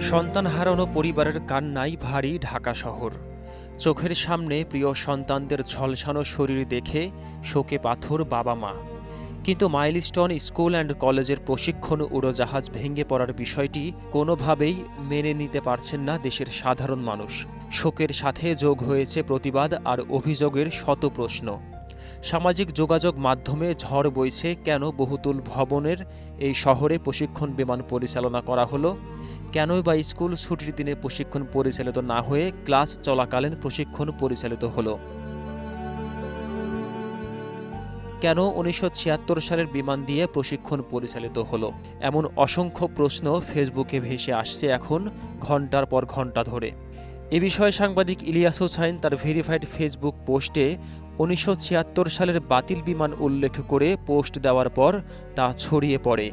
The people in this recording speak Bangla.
সন্তান হারানো পরিবারের কান্নায় ভারী ঢাকা শহর। চোখের সামনে প্রিয় সন্তানদের ঝলসানো শরীর দেখে শোকে পাথর বাবা মা। কিন্তু মাইলস্টোন স্কুল অ্যান্ড কলেজের প্রশিক্ষণ উড়োজাহাজ ভেঙে পড়ার বিষয়টি কোনোভাবেই মেনে নিতে পারছেন না দেশের সাধারণ মানুষ। শোকের সাথে যোগ হয়েছে প্রতিবাদ আর অভিযোগের শত প্রশ্ন। সামাজিক যোগাযোগ মাধ্যমে ঝড় বইছে কেন বহুতল ভবনের এই শহরে প্রশিক্ষণ বিমান পরিচালনা করা হলো, কেনই বা স্কুল ছুটির দিনে প্রশিক্ষণ পরিচালিত না হয়ে ক্লাস চলাকালীন প্রশিক্ষণ পরিচালিত হলো, কেন ১৯৭৬ সালের বিমান দিয়ে প্রশিক্ষণ পরিচালিত হলো, এমন অসংখ্য প্রশ্ন ফেসবুকে ভেসে আসছে এখন ঘন্টার পর ঘন্টা ধরে। এ বিষয়ে সাংবাদিক ইলিয়াস হোসাইন তার ভেরিফাইড ফেসবুক পোস্টে ১৯৭৬ সালের বাতিল বিমান উল্লেখ করে পোস্ট দেওয়ার পর তা ছড়িয়ে পড়ে।